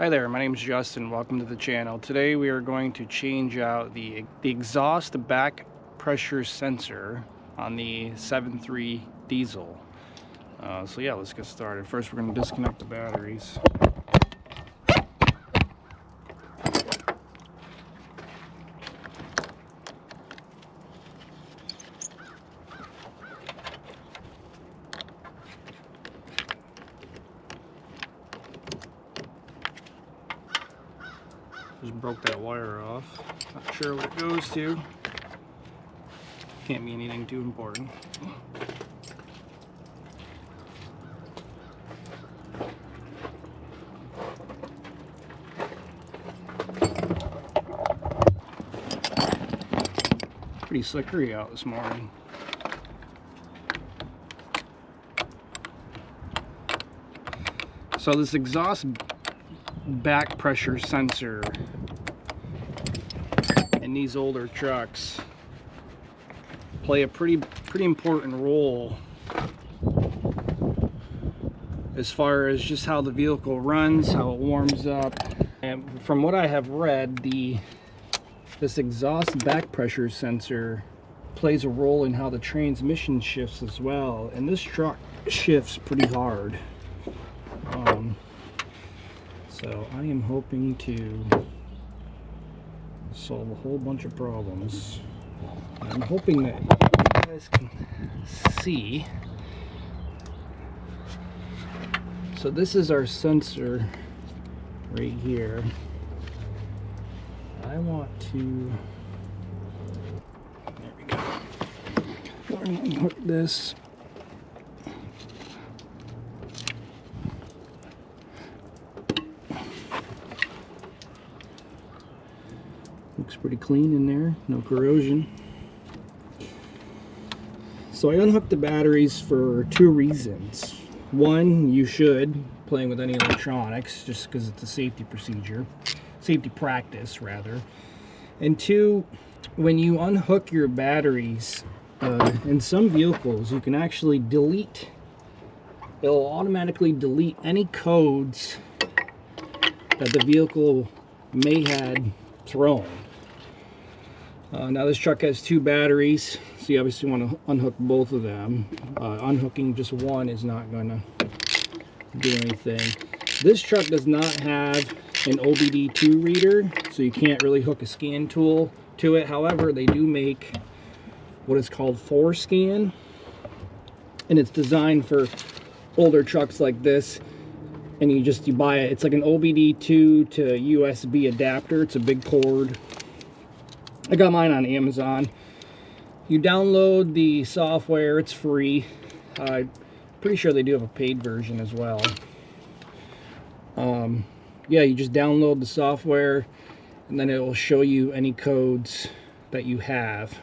Hi there, my name is Justin. Welcome to the channel. Today we are going to change out the exhaust back pressure sensor on the 7.3 diesel. So yeah, let's get started. First we're going to disconnect the batteries. Just broke that wire off. Not sure what it goes to. Can't be anything too important. Pretty slickery out this morning. So this exhaust back pressure sensor in these older trucks play a pretty important role as far as just how the vehicle runs, how it warms up. And from what I have read, this exhaust back pressure sensor plays a role in how the transmission shifts as well, and this truck shifts pretty hard. So I am hoping to solve a whole bunch of problems. I'm hoping that you guys can see. So this is our sensor right here. I want to, there we go. We're going to hook this. Looks pretty clean in there, no corrosion. So I unhooked the batteries for two reasons. One, you should, playing with any electronics, just because it's a safety procedure, safety practice rather. And two, when you unhook your batteries, in some vehicles you can actually delete, it'll automatically delete any codes that the vehicle may had thrown. Now this truck has two batteries, so you obviously want to unhook both of them. Unhooking just one is not going to do anything. This truck does not have an OBD2 reader, so you can't really hook a scan tool to it. However, they do make what is called 4Scan, and it's designed for older trucks like this. And you buy it. It's like an OBD2 to USB adapter. It's a big cord. I got mine on Amazon. You download the software, it's free. Pretty sure they do have a paid version as well. Yeah, you just download the software and then it will show you any codes that you have.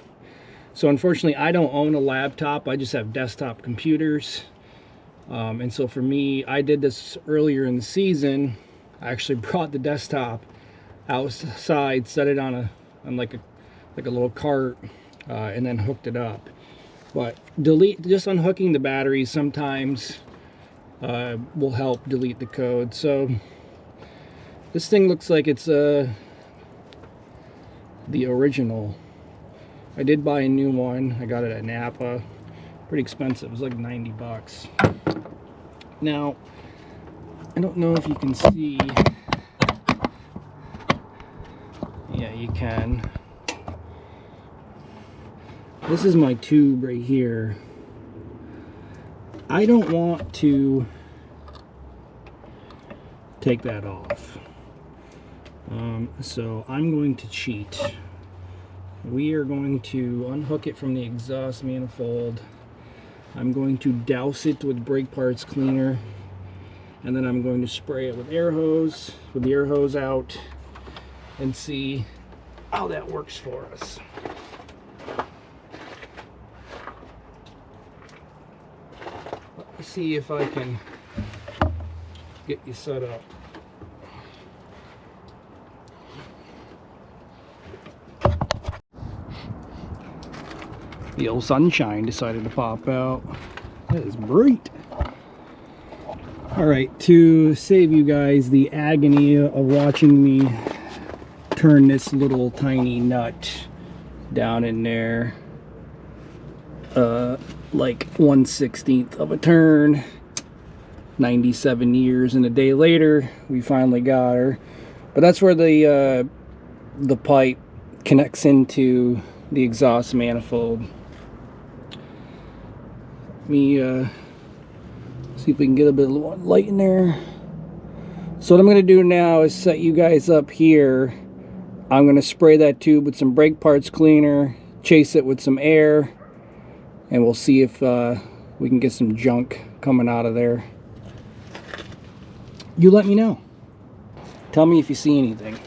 So unfortunately I don't own a laptop, I just have desktop computers. And so for me, I did this earlier in the season. I actually brought the desktop outside, set it on like a little cart, and then hooked it up. But just unhooking the batteries sometimes will help delete the code. So this thing looks like it's the original. I did buy a new one. I got it at Napa. Pretty expensive. It was like 90 bucks. Now, I don't know if you can see. Yeah, you can. This is my tube right here. I don't want to take that off. So I'm going to cheat. We are going to unhook it from the exhaust manifold. I'm going to douse it with brake parts cleaner, and then I'm going to spray it with air hose, with the air hose out, and see how that works for us. Let me see if I can get you set up. The old sunshine decided to pop out. That is bright. Alright, to save you guys the agony of watching me turn this little tiny nut down in there like 1/16 of a turn, 97 years and a day later, we finally got her. But that's where the pipe connects into the exhaust manifold. Let me see if we can get a bit of light in there. So what I'm going to do now is set you guys up here. I'm going to spray that tube with some brake parts cleaner, chase it with some air, and we'll see if we can get some junk coming out of there. You let me know. Tell me if you see anything.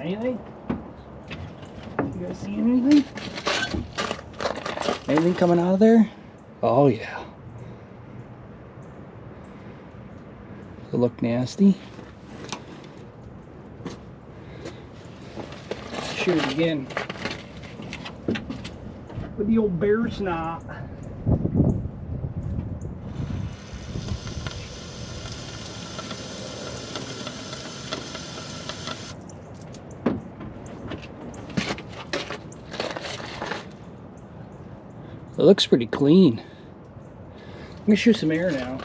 Anything? You guys see anything? Anything coming out of there? Oh yeah. It look nasty. Shoot it again with the old bear snot. It looks pretty clean. I'm gonna shoot some air now.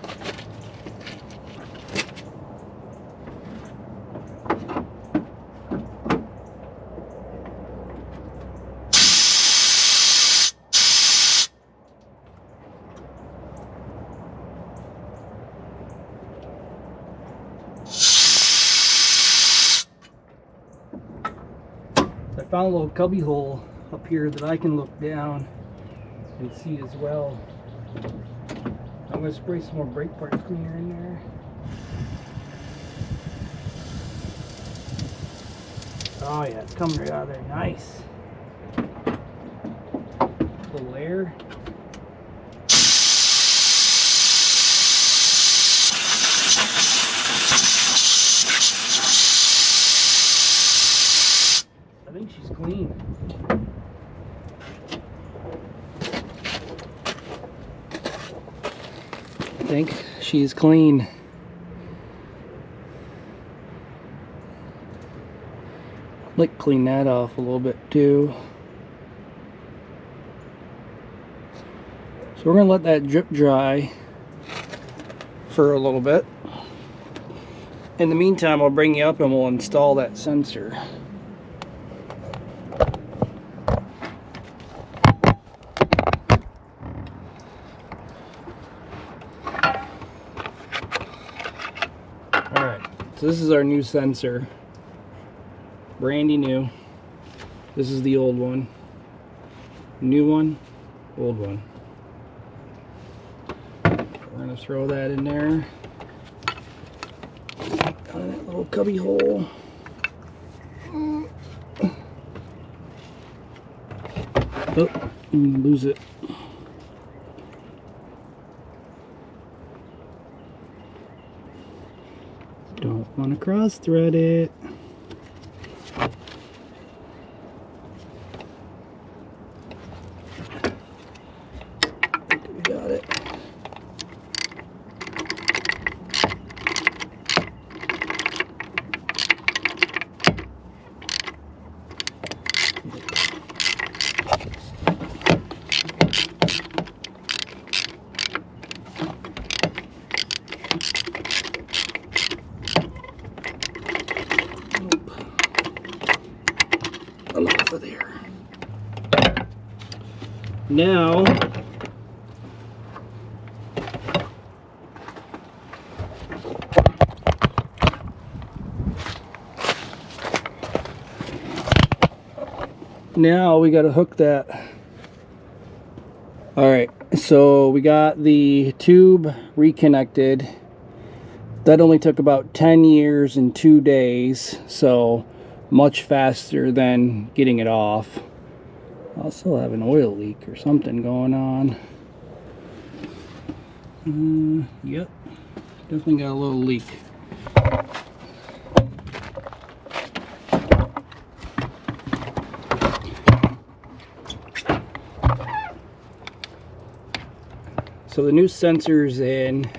I found a little cubby hole up here that I can look down and see as well. I'm going to spray some more brake parts cleaner in there. Oh yeah, it's coming right out of there. Nice. A little air. I think she's clean. I think she's clean. Like clean that off a little bit too. So we're gonna let that drip dry for a little bit. In the meantime, I'll bring you up and we'll install that sensor. Alright, so this is our new sensor. Brandy new. This is the old one. New one, old one. We're gonna throw that in there. Down in that little cubby hole. Oh, you lose it. Don't want to cross thread it. We got it. Enough of there. Now we got to hook that. Alright, so we got the tube reconnected. That only took about 10 years and 2 days, so much faster than getting it off. I'll still have an oil leak or something going on. Yep, definitely got a little leak. So the new sensor's in.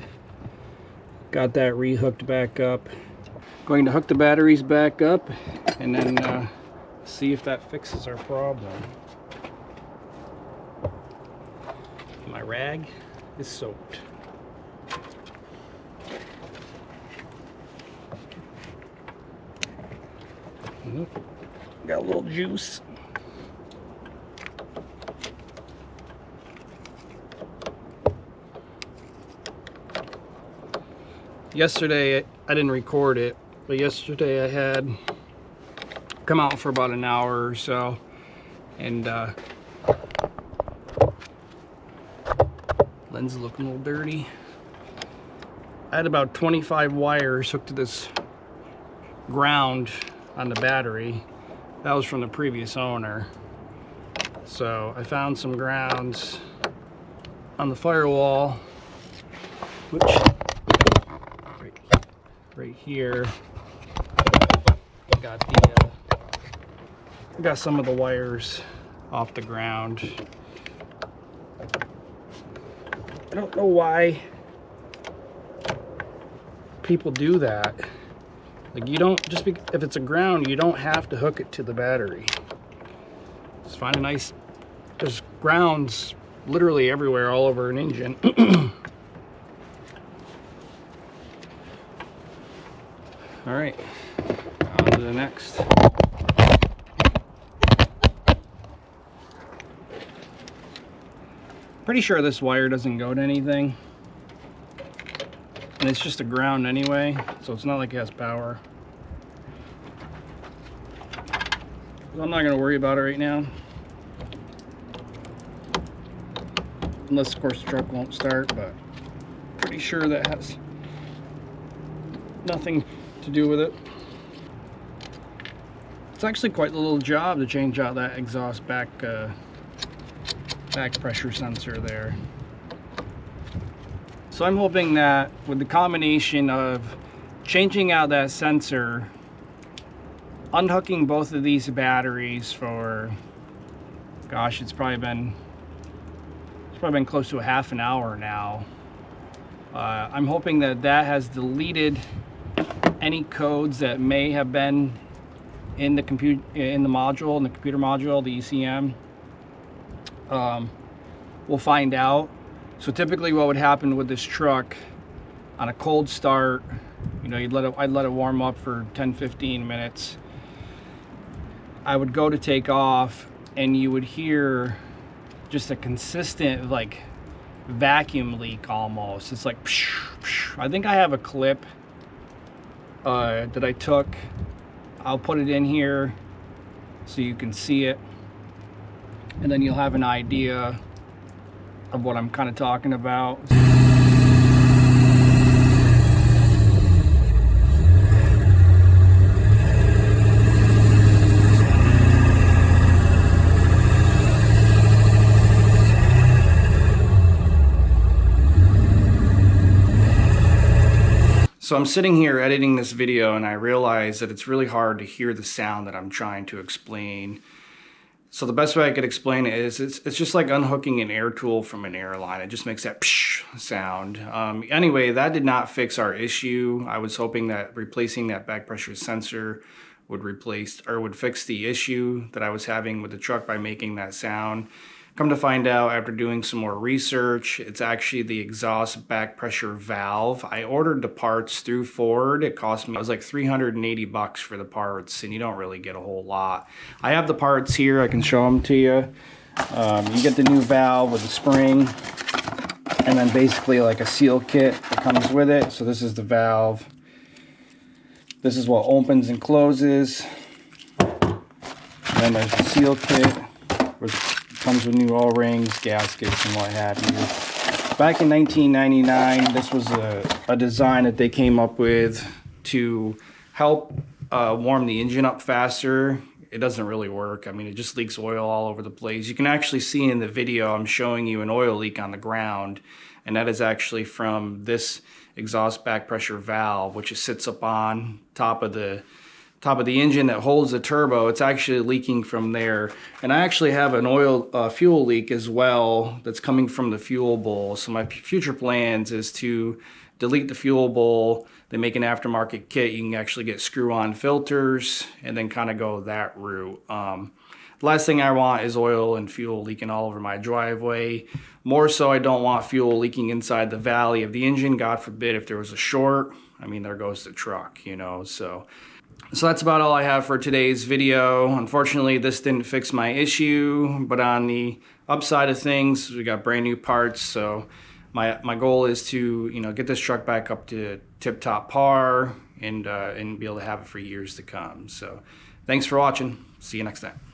Got that re-hooked back up. Going to hook the batteries back up and then see if that fixes our problem. My rag is soaked. Got a little juice. Yesterday, I didn't record it, but yesterday I had come out for about an hour or so, and lens is looking a little dirty. I had about 25 wires hooked to this ground on the battery. That was from the previous owner. So I found some grounds on the firewall, which right here got some of the wires off the ground. I don't know why people do that. Like, you don't just if it's a ground, you don't have to hook it to the battery. Just find a nice, there's grounds literally everywhere all over an engine. All right, on to the next. Pretty sure this wire doesn't go to anything. And it's just a ground anyway, so it's not like it has power. So I'm not gonna worry about it right now. Unless, of course, the truck won't start, but pretty sure that has nothing to do with it. It's actually quite a little job to change out that exhaust back pressure sensor there. So I'm hoping that with the combination of changing out that sensor, unhooking both of these batteries for, gosh, it's probably been close to a half an hour now. I'm hoping that that has deleted any codes that may have been in the computer module, the ECM. We'll find out. So typically what would happen with this truck on a cold start, you know, I'd let it warm up for 10-15 minutes. I would go to take off and you would hear just a consistent like vacuum leak almost. It's like psh, psh. I think I have a clip that I took. I'll put it in here so you can see it, and then you'll have an idea of what I'm kind of talking about. So I'm sitting here editing this video and I realize that it's really hard to hear the sound that I'm trying to explain. So the best way I could explain it is it's just like unhooking an air tool from an airline. It just makes that psh sound. Anyway, that did not fix our issue. I was hoping that replacing that back pressure sensor would fix the issue that I was having with the truck by making that sound. Come to find out, after doing some more research, it's actually the exhaust back pressure valve. I ordered the parts through Ford. It cost me, it was like $380 for the parts, and you don't really get a whole lot. I have the parts here, I can show them to you. You get the new valve with the spring, and then basically like a seal kit that comes with it. So this is the valve. This is what opens and closes. And then there's the seal kit, which comes with new O-rings, gaskets, and what have you. Back in 1999, this was a design that they came up with to help warm the engine up faster. it doesn't really work. I mean, it just leaks oil all over the place. You can actually see in the video, I'm showing you an oil leak on the ground, and that is actually from this exhaust back pressure valve, which sits up on top of the engine that holds the turbo. It's actually leaking from there. And I actually have an fuel leak as well that's coming from the fuel bowl. So my future plans is to delete the fuel bowl. They make an aftermarket kit. You can actually get screw-on filters and then kind of go that route. The last thing I want is oil and fuel leaking all over my driveway. More so, I don't want fuel leaking inside the valley of the engine. God forbid if there was a short, I mean, there goes the truck, you know. So that's about all I have for today's video. Unfortunately, this didn't fix my issue, but on the upside of things, we got brand new parts. So my goal is to, you know, get this truck back up to tip-top par and be able to have it for years to come. So thanks for watching. See you next time.